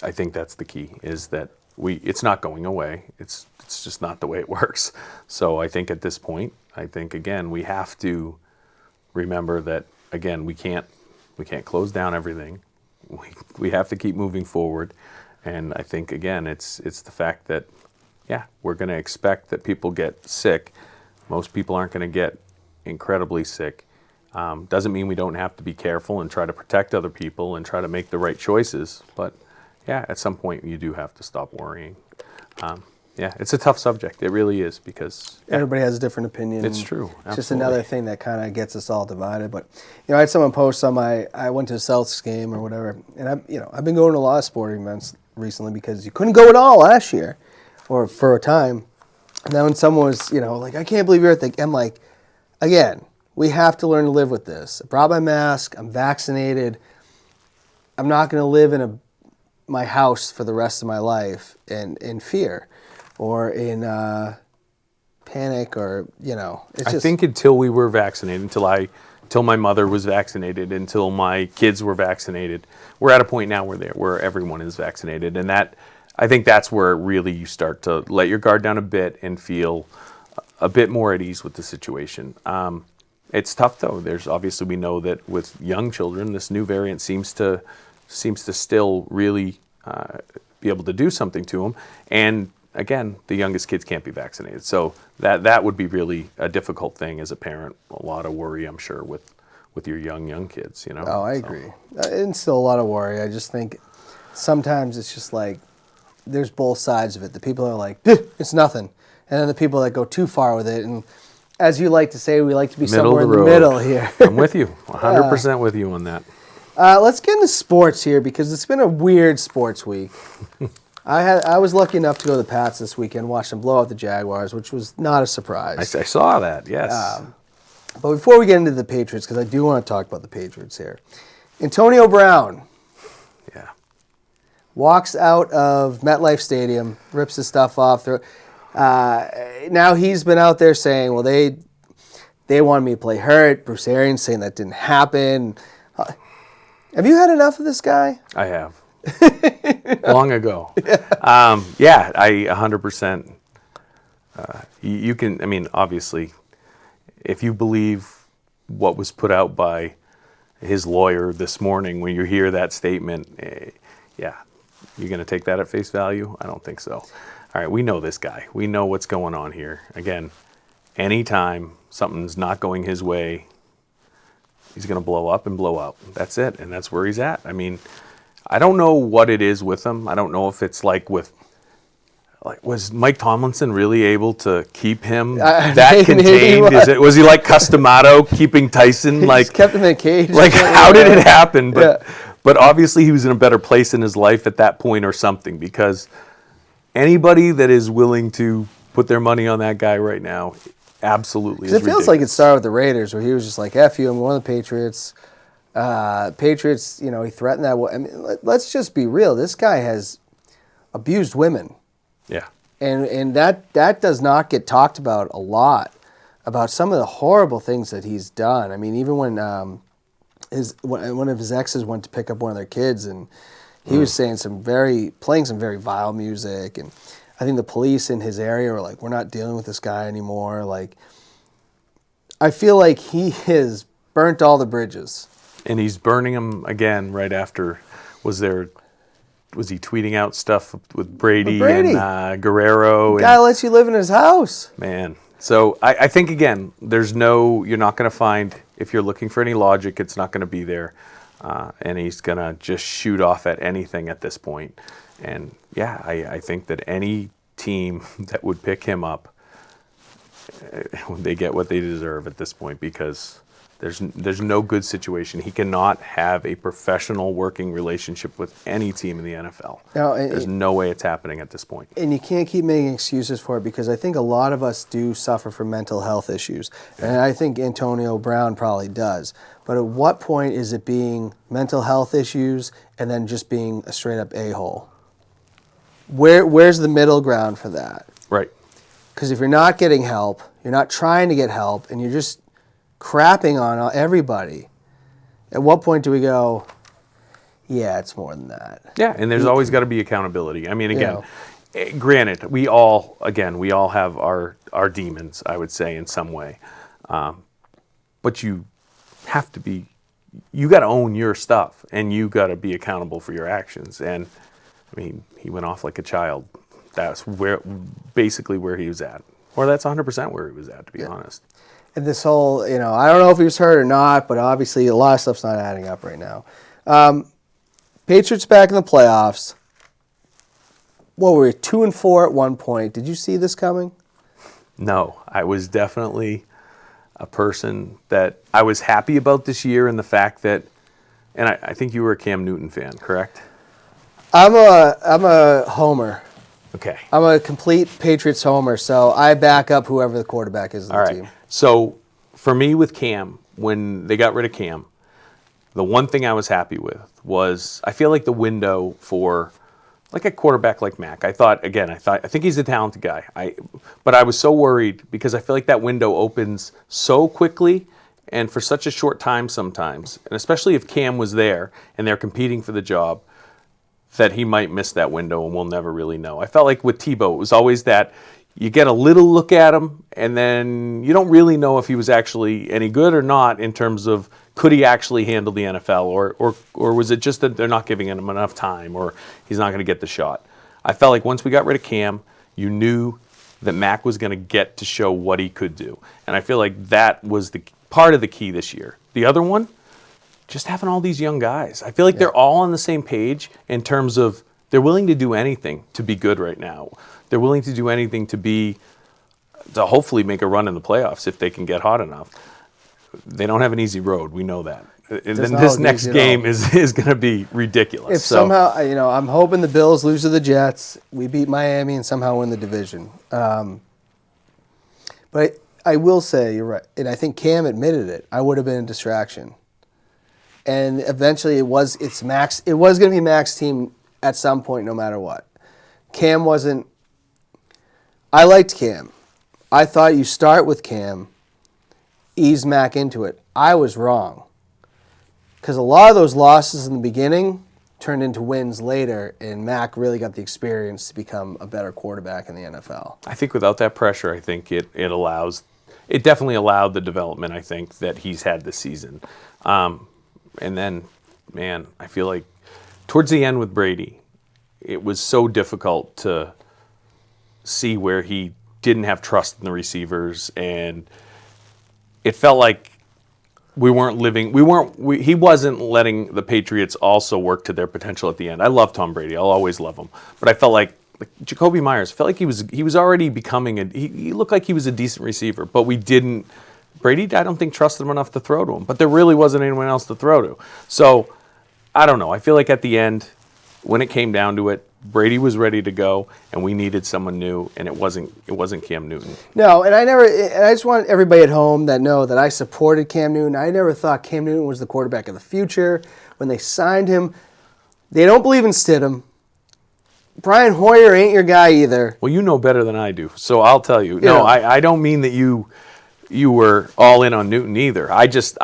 B: I think that's the key, is that it's not going away. It's just not the way it works. So I think at this point, again, we have to remember that, again, we can't close down everything. We have to keep moving forward. And I think, again, it's the fact that, yeah, we're going to expect that people get sick. Most people aren't going to get incredibly sick. Doesn't mean we don't have to be careful and try to protect other people and try to make the right choices. But, yeah, at some point you do have to stop worrying. Yeah, it's a tough subject. It really is, because
A: everybody has a different opinion.
B: It's true.
A: It's just another thing that kind of gets us all divided. But I had someone post on I went to a Celtics game or whatever, and I've been going to a lot of sporting events recently because you couldn't go at all last year, or for a time. And then when someone was like, I can't believe you're at the, I'm like, again, we have to learn to live with this. I brought my mask. I'm vaccinated. I'm not going to live in my house for the rest of my life in fear or in panic, or it's just,
B: I think until we were vaccinated, until my mother was vaccinated, until my kids were vaccinated, we're at a point now where everyone is vaccinated, and I think that's where really you start to let your guard down a bit and feel a bit more at ease with the situation. It's tough though. There's obviously, we know that with young children, this new variant seems to still really be able to do something to them. And again, the youngest kids can't be vaccinated. So that would be really a difficult thing as a parent. A lot of worry, I'm sure, with your young kids,
A: Oh, I agree. And still a lot of worry. I just think sometimes it's just like, there's both sides of it. The people are like, it's nothing. And then the people that go too far with it. And as you like to say, we like to be somewhere in the middle here.
B: I'm with you. 100% with you on that.
A: Let's get into sports here, because it's been a weird sports week. I was lucky enough to go to the Pats this weekend, watch them blow out the Jaguars, which was not a surprise.
B: I saw that, yes.
A: But before we get into the Patriots, because I do want to talk about the Patriots here, Antonio Brown walks out of MetLife Stadium, rips his stuff off. Now he's been out there saying, well, they wanted me to play hurt. Bruce Arians saying that didn't happen. Have you had enough of this guy?
B: I have. Long ago. I 100%. You can, I mean, obviously, if you believe what was put out by his lawyer this morning, when you hear that statement, you're going to take that at face value? I don't think so. All right, we know this guy. We know what's going on here. Again, anytime something's not going his way, he's going to blow up and blow out. That's it, and that's where he's at. I mean, I don't know what it is with him. I don't know if it's was Mike Tomlinson really able to keep him that contained? Was he like Customato keeping Tyson?
A: Just kept him in a cage.
B: Like, how did it happen? But obviously he was in a better place in his life at that point or something, because anybody that is willing to put their money on that guy right now absolutely is ridiculous.
A: It feels like it started with the Raiders, where he was just like, F you, I'm going to the Patriots. Patriots, he threatened that. I mean, let's just be real. This guy has abused women.
B: Yeah.
A: And that does not get talked about a lot, about some of the horrible things that he's done. I mean, even when one of his exes went to pick up one of their kids, and he was saying playing some very vile music, and I think the police in his area were like, we're not dealing with this guy anymore. Like, I feel like he has burnt all the bridges.
B: And he's burning them again right after. Was he tweeting out stuff with Brady. And Guerrero?
A: The guy lets you live in his house.
B: Man. So I think, again, you're not going to find, if you're looking for any logic, it's not going to be there. And he's going to just shoot off at anything at this point. And, I think that any team that would pick him up, they get what they deserve at this point, because there's no good situation. He cannot have a professional working relationship with any team in the NFL. There's no way it's happening at this point.
A: And you can't keep making excuses for it, because I think a lot of us do suffer from mental health issues. And I think Antonio Brown probably does. But at what point is it being mental health issues and then just being a straight up a-hole? where's the middle ground for that?
B: Right.
A: Because if you're not getting help, you're not trying to get help, and you're just crapping on everybody, at what point do we go, yeah, it's more than that?
B: Yeah, and there's always got to be accountability. I mean, again, granted, we all have our demons, I would say, in some way. But you have to be, you got to own your stuff, and you got to be accountable for your actions. And, I mean, he went off like a child. That's basically where he was at. Or that's 100% where he was at, to be honest. And
A: this whole, I don't know if he was hurt or not, but obviously a lot of stuff's not adding up right now. Patriots back in the playoffs. What were we, 2-4 at one point? Did you see this coming?
B: No, I was definitely a person that I was happy about this year, and the fact that, and I think you were a Cam Newton fan, correct?
A: I'm a homer.
B: Okay.
A: I'm a complete Patriots homer, so I back up whoever the quarterback is on the team.
B: So for me with Cam, when they got rid of Cam, the one thing I was happy with was I feel like the window for like a quarterback like Mac. I think he's a talented guy. But I was so worried because I feel like that window opens so quickly and for such a short time sometimes, and especially if Cam was there and they're competing for the job, that he might miss that window and we'll never really know. I felt like with Tebow, it was always that you get a little look at him and then you don't really know if he was actually any good or not in terms of could he actually handle the NFL or was it just that they're not giving him enough time or he's not going to get the shot. I felt like once we got rid of Cam, you knew that Mac was going to get to show what he could do. And I feel like that was the part of the key this year. The other one, just having all these young guys. I feel like they're all on the same page in terms of they're willing to do anything to be good right now. They're willing to do anything to hopefully make a run in the playoffs if they can get hot enough. They don't have an easy road. We know that. And then this next game is going to be ridiculous.
A: If somehow, I'm hoping the Bills lose to the Jets, we beat Miami and somehow win the division. But I will say, you're right, and I think Cam admitted it, I would have been a distraction. And eventually it was going to be Mac's team at some point no matter what. Cam wasn't. I liked Cam. I thought you start with Cam, ease Mac into it. I was wrong. Because a lot of those losses in the beginning turned into wins later, and Mac really got the experience to become a better quarterback in the NFL.
B: I think without that pressure, I think it definitely allowed the development, I think, that he's had this season. And then, man, I feel like towards the end with Brady, it was so difficult to see where he didn't have trust in the receivers, and it felt like he wasn't letting the Patriots also work to their potential at the end. I love Tom Brady. I'll always love him. But I felt like Jacoby Myers, felt like he was already becoming he looked like he was a decent receiver, but Brady, I don't think, trusted him enough to throw to him. But there really wasn't anyone else to throw to. So, I don't know. I feel like at the end, when it came down to it, Brady was ready to go, and we needed someone new, and it wasn't Cam Newton.
A: No, and I just want everybody at home that know that I supported Cam Newton. I never thought Cam Newton was the quarterback of the future. When they signed him, they don't believe in Stidham. Brian Hoyer ain't your guy either.
B: Well, you know better than I do, so I'll tell you. No, I don't mean that you were all in on Newton either. I just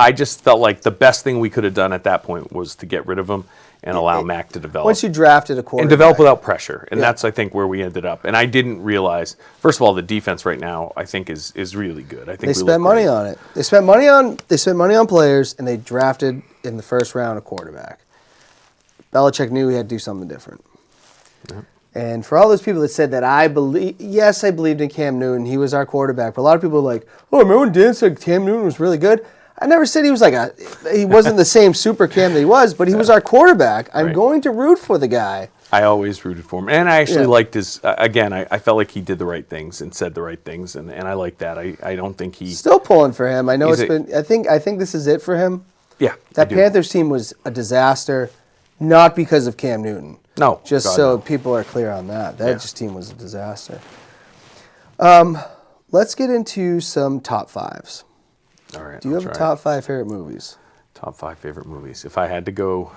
B: felt like the best thing we could have done at that point was to get rid of him and allow Mac to develop.
A: Once you drafted a quarterback.
B: And develop without pressure. And that's, I think, where we ended up. And I didn't realize, first of all, the defense right now, I think, is really good. I think
A: they spent money on it. They spent money on players, and they drafted in the first round a quarterback. Belichick knew he had to do something different. Yep. And for all those people that said that I believed in Cam Newton, he was our quarterback. But a lot of people are like, oh, remember when Dan said Cam Newton was really good? I never said he was he wasn't the same super Cam that he was, but he was our quarterback. I'm going to root for the guy.
B: I always rooted for him. And I actually liked his, again, I felt like he did the right things and said the right things, and I like that. I don't think he...
A: Still pulling for him. I know I think this is it for him.
B: Yeah.
A: That Panthers team was a disaster, not because of Cam Newton.
B: No.
A: Just people are clear on that. That team was a disaster. Let's get into some top fives.
B: All right.
A: Do you have a top 5 favorite movies?
B: Top 5 favorite movies. If I had to go, all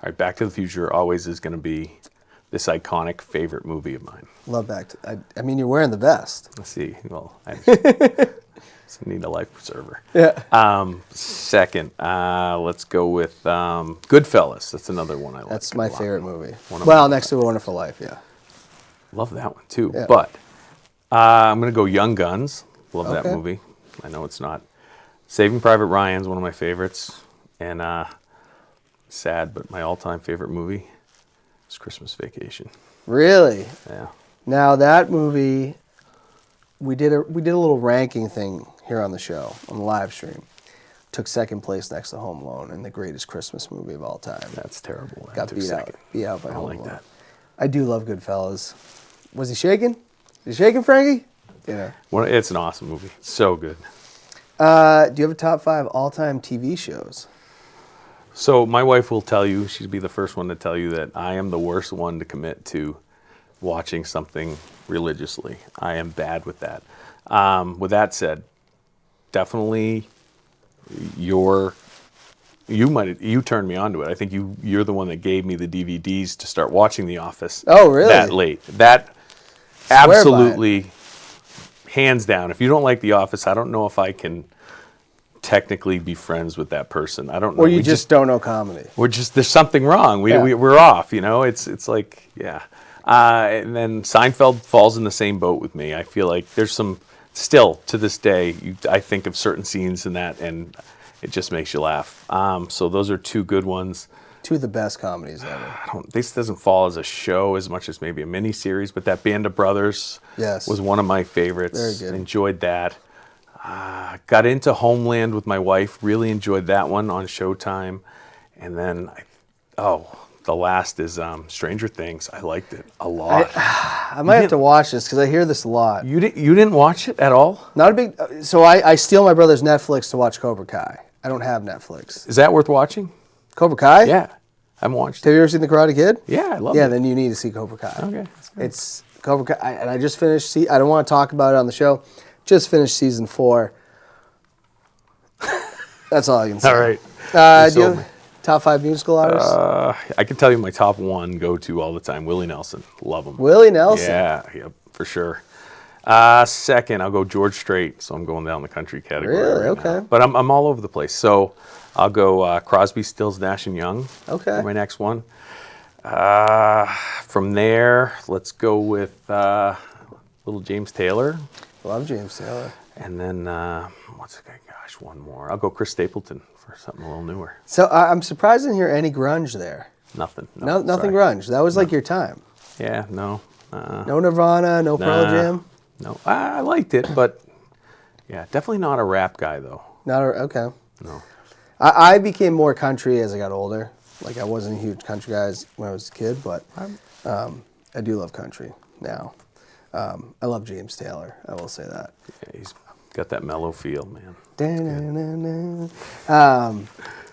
B: right, Back to the Future always is going to be this iconic favorite movie of mine.
A: Love that. I mean, you're wearing the vest.
B: Let's see. Well, I just need a life preserver.
A: Yeah.
B: Second, let's go with Goodfellas. That's another one I like.
A: That's my favorite movie.
B: One
A: Well,
B: of my-
A: next to A Wonderful Life, yeah.
B: Love that one too.
A: Yeah.
B: But I'm going to go Young Guns. Love that
A: Okay.
B: movie. I know it's not. Saving Private Ryan's one of my favorites. And sad, but my all-time favorite movie is Christmas Vacation.
A: Really?
B: Yeah.
A: Now that movie, we did a little ranking thing here on the show, on the live stream. Took second place next to Home Alone and the greatest Christmas movie of all time.
B: That's terrible.
A: Got beat out by
B: I don't
A: Home
B: like
A: Alone.
B: that.
A: I do love Goodfellas. Was he shaking? Is he shaking, Frankie? Yeah.
B: It's an awesome movie. So good.
A: Do you have a top 5 all-time TV shows?
B: So my wife will tell you, she'd be the first one to tell you that I am the worst one to commit to watching something religiously. I am bad with that. With that said, definitely you turned me onto it. I think you're the one that gave me the DVDs to start watching The Office.
A: Oh, really?
B: That late. That absolutely, hands down. If you don't like The Office, I don't know if I can technically be friends with that person. I don't know.
A: Or you just don't know comedy.
B: There's something wrong. We're off, It's like, yeah. And then Seinfeld falls in the same boat with me. I feel like there's still to this day, I think of certain scenes in that and it just makes you laugh. So those are 2 good ones.
A: 2 of the best comedies ever.
B: This doesn't fall as a show as much as maybe a mini series, but that Band of Brothers was one of my favorites.
A: Very good.
B: Enjoyed that. Got into Homeland with my wife. Really enjoyed that one on Showtime. And then, the last is Stranger Things. I liked it a lot.
A: I might have to watch this because I hear this a lot.
B: You didn't watch it at all?
A: Not a big. So I steal my brother's Netflix to watch Cobra Kai. I don't have Netflix.
B: Is that worth watching?
A: Cobra Kai?
B: Yeah, I haven't watched
A: Have
B: it.
A: you ever seen The Karate Kid?
B: Yeah, I love it.
A: Yeah, then you need to see Cobra Kai.
B: Okay.
A: It's Cobra Kai, and I just finished. I don't want to talk about it on the show. Just finished season 4. That's all I can say.
B: All right.
A: Do you have top 5 musical artists?
B: I can tell you my top 1 go-to all the time. Willie Nelson. Love him.
A: Willie Nelson.
B: Yeah, for sure. Second, I'll go George Strait. So I'm going down the country category.
A: Really?
B: Right
A: Okay.
B: now. But I'm all over the place. So I'll go Crosby, Stills, Nash & Young.
A: Okay.
B: For my next one. From there, let's go with little James Taylor.
A: Love James Taylor.
B: And then, one more. I'll go Chris Stapleton for something a little newer.
A: So I'm surprised I didn't hear any grunge there.
B: Nothing.
A: Nothing
B: sorry.
A: grunge. That was like your time.
B: Yeah, no.
A: No Nirvana, no Pearl Jam.
B: No, I liked it, but yeah, definitely not a rap guy though.
A: Okay.
B: No.
A: I became more country as I got older. Like I wasn't a huge country guy when I was a kid, but I do love country now. I love James Taylor. I will say that.
B: Yeah, he's got that mellow feel, man.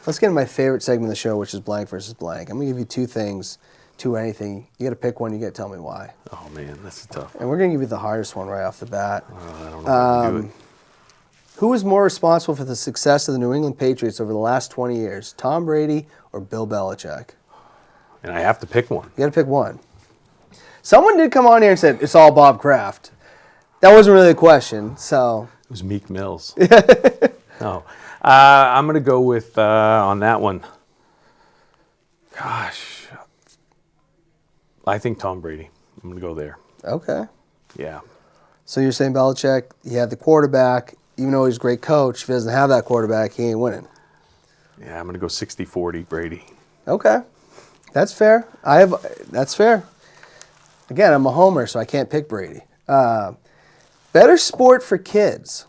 A: Let's get into my favorite segment of the show, which is blank versus blank. I'm gonna give you 2 things, 2 anything. You gotta pick one. You gotta tell me why.
B: Oh man, that's a tough.
A: And we're gonna give you the hardest one right off the bat.
B: I don't know if I can do it.
A: Who was more responsible for the success of the New England Patriots over the last 20 years, Tom Brady or Bill Belichick?
B: And I have to pick one.
A: You got to pick one. Someone did come on here and said, it's all Bob Kraft. That wasn't really a question, so.
B: It was Meek Mills. No. I'm going to go with, on that one, gosh, I think Tom Brady. I'm going to go there.
A: Okay.
B: Yeah.
A: So you're saying Belichick, he had the quarterback, even though he's a great coach, if he doesn't have that quarterback, he ain't winning.
B: Yeah, I'm going to go 60-40 Brady.
A: Okay. That's fair. That's fair. Again, I'm a homer, so I can't pick Brady. Better sport for kids.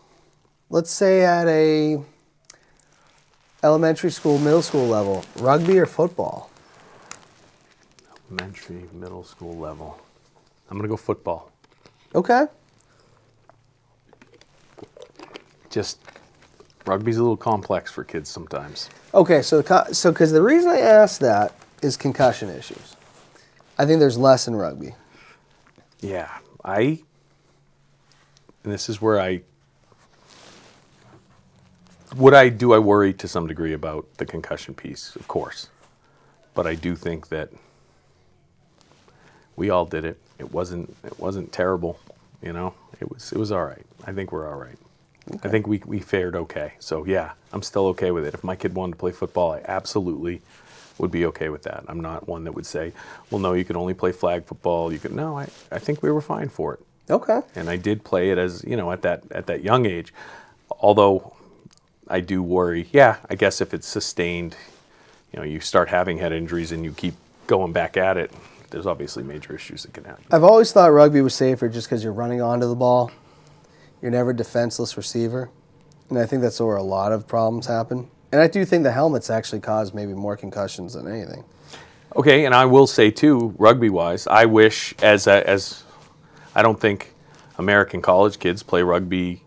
A: Let's say at a elementary school, middle school level, rugby or football?
B: Elementary, middle school level. I'm going to go football.
A: Okay.
B: Just rugby's a little complex for kids sometimes.
A: Okay, so because the reason I asked that is concussion issues. I think there's less in rugby.
B: Yeah, and this is where I worry to some degree about the concussion piece, of course. But I do think that We all did it. It wasn't terrible, you know. It was all right. I think we're all right. Okay. I think we fared okay. So yeah, I'm still okay with it. If my kid wanted to play football, I absolutely would be okay with that. I'm not one that would say, well, no, you can only play flag football. No, I think we were fine for it.
A: Okay.
B: And I did play it as, you know, at that young age. Although I do worry, yeah, I guess if it's sustained, you know, you start having head injuries and you keep going back at it, there's obviously major issues that can happen.
A: I've always thought rugby was safer just because you're running onto the ball. You're never a defenseless receiver. And I think that's where a lot of problems happen. And I do think the helmets actually cause maybe more concussions than anything.
B: Okay, and I will say too, rugby-wise, I wish as I don't think American college kids play rugby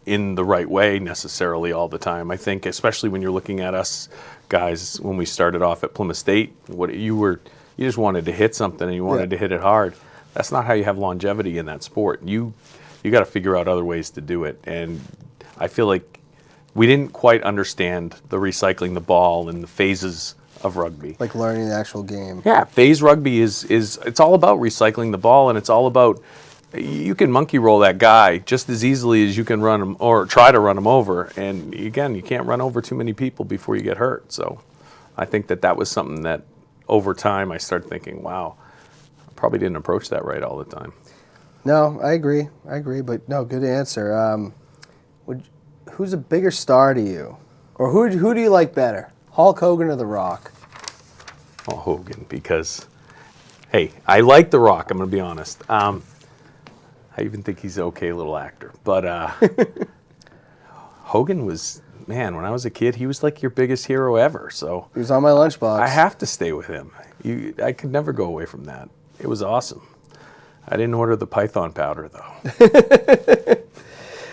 B: in the right way necessarily all the time. I think especially when you're looking at us guys when we started off at Plymouth State, you just wanted to hit something and you wanted to hit it hard. That's not how you have longevity in that sport. You got to figure out other ways to do it. And I feel like we didn't quite understand the recycling the ball and the phases of rugby.
A: Like learning the actual game.
B: Yeah, phase rugby is it's all about recycling the ball, and it's all about you can monkey roll that guy just as easily as you can run him or try to run him over. And again, you can't run over too many people before you get hurt. So I think that was something that over time I started thinking, wow, I probably didn't approach that right all the time.
A: No, I agree, but no, good answer. Who's a bigger star to you? Or who do you like better, Hulk Hogan or The Rock?
B: Oh, Hogan, because, hey, I like The Rock, I'm going to be honest. I even think he's an okay little actor. But Hogan was, man, when I was a kid, he was like your biggest hero ever. So
A: he was on my lunchbox.
B: I have to stay with him. I could never go away from that. It was awesome. I didn't order the Python powder, though.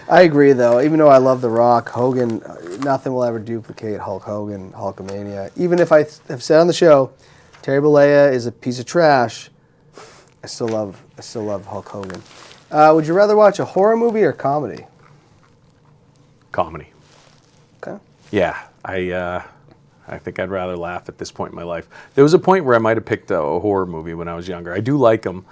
A: I agree, though. Even though I love The Rock, Hogan, nothing will ever duplicate Hulk Hogan, Hulkamania. Even if I have said on the show, Terry Bollea is a piece of trash, I still love Hulk Hogan. Would you rather watch a horror movie or comedy?
B: Comedy.
A: Okay.
B: Yeah, I think I'd rather laugh at this point in my life. There was a point where I might have picked a horror movie when I was younger. I do like them.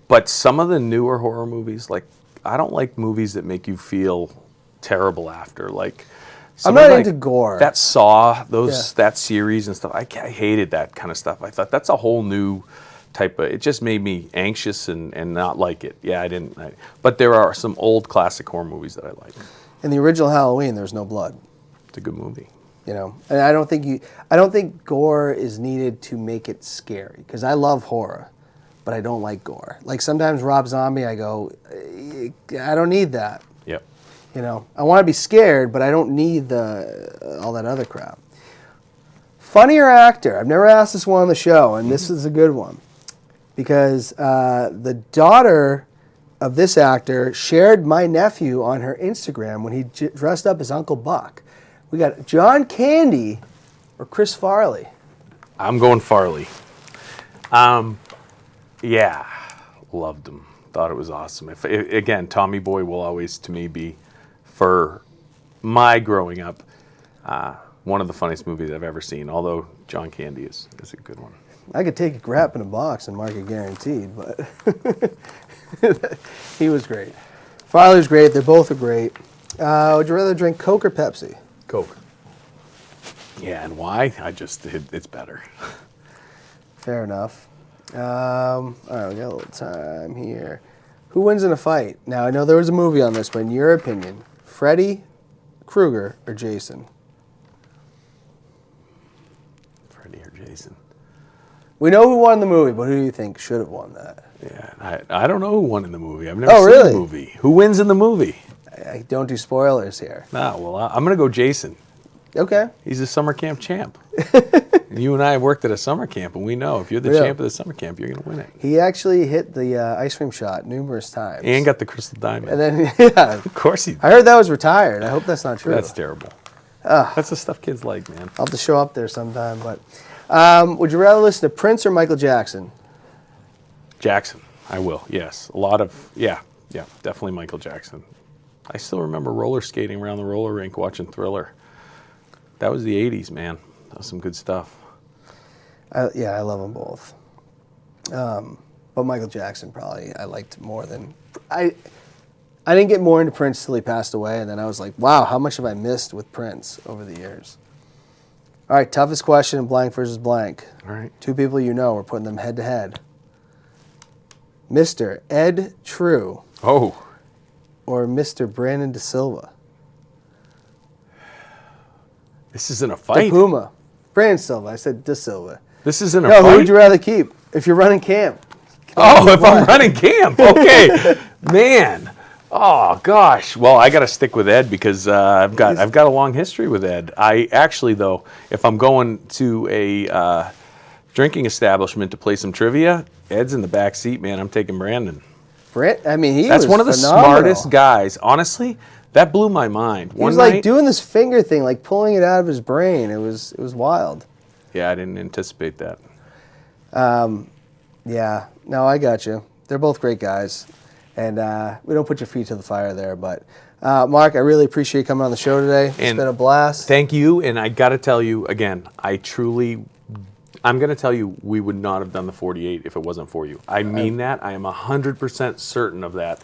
B: But some of the newer horror movies, like, I don't like movies that make you feel terrible after. Like,
A: I'm not into gore.
B: That Saw, that series and stuff. I hated that kind of stuff. I thought that's a whole new type of. It just made me anxious and not like it. Yeah, I didn't. But there are some old classic horror movies that I like.
A: In the original Halloween, there's no blood.
B: It's a good movie.
A: You know, and I don't think gore is needed to make it scary because I love horror. But I don't like gore. Like sometimes Rob Zombie, I go, I don't need that.
B: Yep.
A: You know, I want to be scared, but I don't need all that other crap. Funny or actor? I've never asked this one on the show, and this is a good one. Because the daughter of this actor shared my nephew on her Instagram when he dressed up as Uncle Buck. We got John Candy or Chris Farley.
B: I'm going Farley. Yeah, loved him. Thought it was awesome. Again, Tommy Boy will always, to me, be, for my growing up, one of the funniest movies I've ever seen, although John Candy is a good one.
A: I could take a crap in a box and mark it guaranteed, but he was great. Farley was great. They both are great. Would you rather drink Coke or Pepsi?
B: Coke. Yeah, and why? It's better.
A: Fair enough. All right, we got a little time here. Who wins in a fight? Now, I know there was a movie on this, but in your opinion, Freddy Krueger or Jason?
B: Freddy or Jason?
A: We know who won the movie, but who do you think should have won that?
B: Yeah, I don't know who won in the movie. I've never seen the movie. Who wins in the movie?
A: I don't do spoilers here.
B: No, well, I'm going to go Jason.
A: Okay.
B: He's a summer camp champ. You and I worked at a summer camp, and we know if you're the champ of the summer camp, you're going to win it.
A: He actually hit the ice cream shot numerous times.
B: And got the crystal diamond.
A: And then, yeah.
B: Of course he did.
A: I heard that was retired. I hope that's not true.
B: That's terrible. That's the stuff kids like, man.
A: I'll have to show up there sometime. But would you rather listen to Prince or Michael Jackson?
B: Jackson. I will, yes. Yeah, definitely Michael Jackson. I still remember roller skating around the roller rink watching Thriller. That was the 80s, man. That was some good stuff.
A: I love them both. But Michael Jackson probably I liked more than I didn't get more into Prince till he passed away, and then I was like, wow, how much have I missed with Prince over the years? All right, toughest question in blank versus blank.
B: All right.
A: Two people you know, we're putting them head to head. Mr. Ed True
B: Oh.
A: or Mr. Brandon De Silva?
B: This isn't a
A: De
B: fight.
A: Puma. Brandon Silva. I said De Silva.
B: This isn't a
A: No,
B: fight.
A: who would you rather keep if you're running camp?
B: Oh, if I'm running camp. Okay. Man. Oh gosh. Well, I got to stick with Ed because I've got a long history with Ed. I actually though, if I'm going to a drinking establishment to play some trivia, Ed's in the back seat, man. I'm taking Brandon.
A: I mean, he
B: That's
A: was
B: one of the
A: phenomenal.
B: smartest guys. Honestly, that blew my mind.
A: He was like doing this finger thing, like pulling it out of his brain. It was wild.
B: Yeah, I didn't anticipate that.
A: Yeah, no, I got you. They're both great guys, and we don't put your feet to the fire there. But Mark, I really appreciate you coming on the show today. It's been a blast.
B: Thank you, and I got to tell you again, I'm going to tell you we would not have done the 48 if it wasn't for you. I mean that. I am 100% certain of that.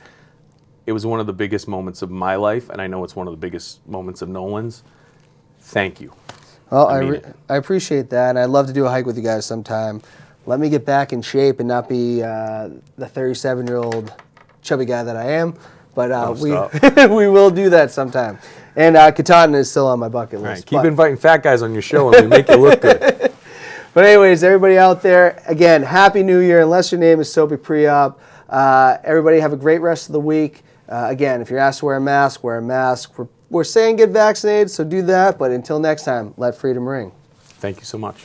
B: It was one of the biggest moments of my life, and I know it's one of the biggest moments of Nolan's. Thank you.
A: Well, I appreciate that, and I'd love to do a hike with you guys sometime. Let me get back in shape and not be the 37-year-old chubby guy that I am, but we will do that sometime. And Katahdin is still on my bucket list.
B: Right, keep inviting fat guys on your show, and we make you look good.
A: But anyways, everybody out there, again, Happy New Year, unless your name is Soapy Pre-Op. Everybody have a great rest of the week. Again, if you're asked to wear a mask, wear a mask. We're saying get vaccinated, so do that. But until next time, let freedom ring.
B: Thank you so much.